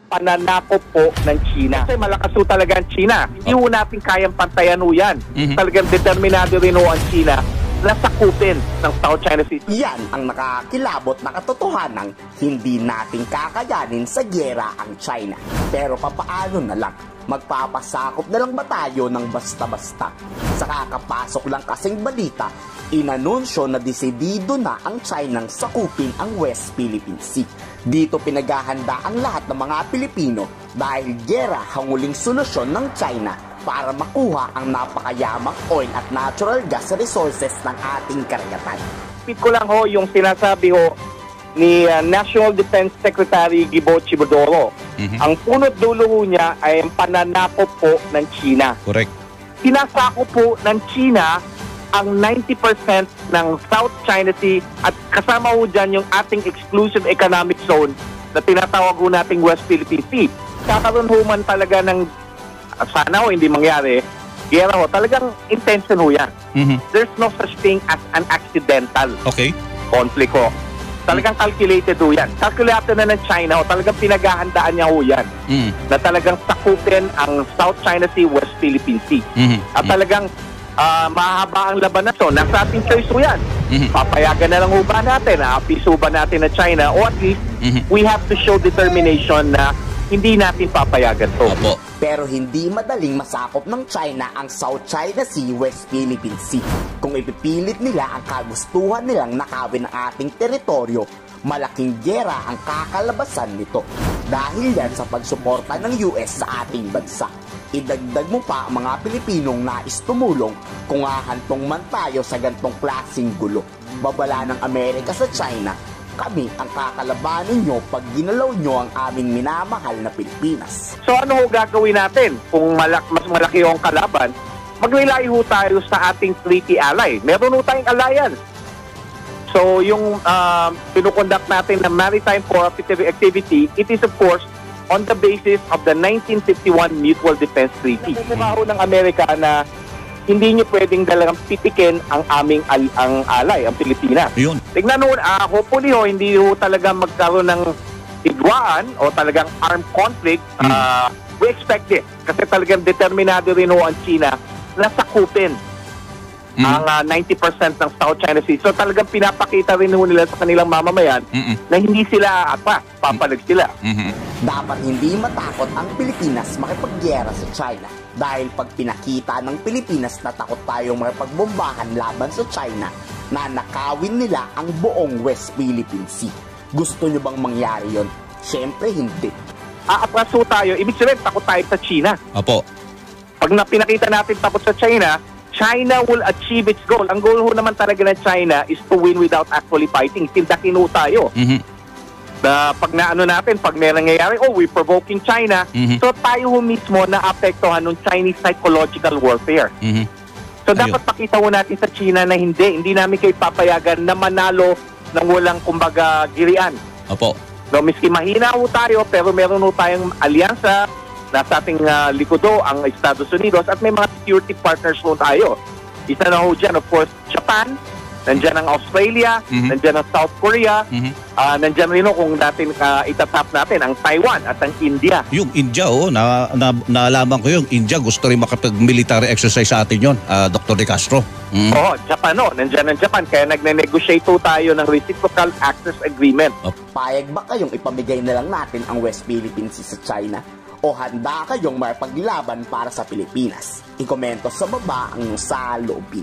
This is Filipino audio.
pananakop po ng China. Kasi malakas po talaga ang China. Hindi po natin kayang pantayan po yan. Talagang determinado rin po ang China na sakupin ng South China Sea. Yan ang nakakilabot na katotohanang hindi natin kakayanin sa gyera ang China. Pero papaano na lang? Magpapasakop na lang ba tayo ng basta-basta? Sa kakapasok lang kasing balita, inanunsyo na desidido na ang China sakupin ang West Philippine Sea. Dito pinaghahanda ang lahat ng mga Pilipino dahil gyera ang huling solusyon ng China para makuha ang napakayamang oil at natural gas resources ng ating karagatan. Pit ko lang ho yung sinasabi ho ni National Defense Secretary Gibo Chibodoro. Ang punot dulo ho niya ay ang pananakop po ng China. Correct. Sinasako po ng China ang 90% ng South China Sea at kasama ho dyan yung ating exclusive economic zone na tinatawag ho nating West Philippine Sea. Kakaroon ho man talaga ng sana ho hindi mangyari, gera ho, talagang intention ho yan. There's no such thing as an accidental conflict ho. Talagang calculated ho yan. Calculated na ng China ho, talagang pinaghahandaan niya ho yan. Na talagang sakupin ang South China Sea, West Philippine Sea. At talagang mahaba ang laban na to. Nasa ating choice ho yan. Papayagan na lang ho ba natin, piso ba natin na China, o at least we have to show determination na hindi natin papayagan to. Pero hindi madaling masakop ng China ang South China Sea, West Philippine Sea. Kung ipipilit nila ang kagustuhan nilang nakawin ng ating teritoryo, malaking gera ang kakalabasan nito. Dahil yan sa pagsuporta ng US sa ating bansa. Idagdag mo pa ang mga Pilipinong nais tumulong kung hahantong man tayo sa gantong klaseng gulo. Babala ng Amerika sa China, kami ang kakalabanin nyo pag ginalaw nyo ang aming minamahal na Pilipinas. So ano ho gagawin natin? Kung mas malaki ho ang kalaban, maglilay ho tayo sa ating treaty ally. Meron ho tayong alliance. So yung pinukonduct natin na maritime cooperative activity, it is of course on the basis of the 1951 Mutual Defense Treaty. Kumbaho ng Amerika na hindi nyo pwedeng talagang pitikin ang aming ang alay, ang Pilipinas. Yun. Tignan ho, hopefully ho, hindi ho talaga magkaroon ng hidwaan o talagang armed conflict. We expect it. Kasi talagang determinado rin ho ang China na sakupin ang 90% ng South China Sea. So talagang pinapakita rin ho nila sa kanilang mamamayan na hindi sila papalag sila. Dapat hindi matakot ang Pilipinas makipagyera sa China. Dahil pag pinakita ng Pilipinas na takot tayong makipagbombahan laban sa China, na nakawin nila ang buong West Philippine Sea. Gusto nyo bang mangyari yon? Siyempre hindi. Aatraso tayo, ibig sabihin takot tayo sa China. Opo. Pag pinakita natin takot sa China, China will achieve its goal. Ang goal ho naman talaga ng China is to win without actually fighting. Tindakin ho tayo. Pag naano natin, pag may nangyayari, we're provoking China. So tayo ho mismo na-apektuhan ng Chinese psychological warfare. So dapat pakita ho natin sa China na hindi namin kayo papayagan na manalo ng walang kumbaga girian. Opo. So miski mahina ho tayo, pero meron ho tayong alyansa. Nasa ating likodo ang Estados Unidos at may mga security partners ho tayo. Isa na ho dyan, of course, Japan, nandyan ang Australia, nandyan ang South Korea, nandyan rin ho kung natin itatap natin ang Taiwan at ang India. Yung India, naalaman ko yung India, gusto rin makapag-military exercise sa atin yun, Dr. De Castro. Oo, Japan nandyan ang Japan, kaya nagne-negotiate ho tayo ng Reciprocal Access Agreement. Payag ba kayong ipamigay na lang natin ang West Philippine Sea sa China? O handa kayong marapaglaban para sa Pilipinas? Ikomento sa baba ang saloobin.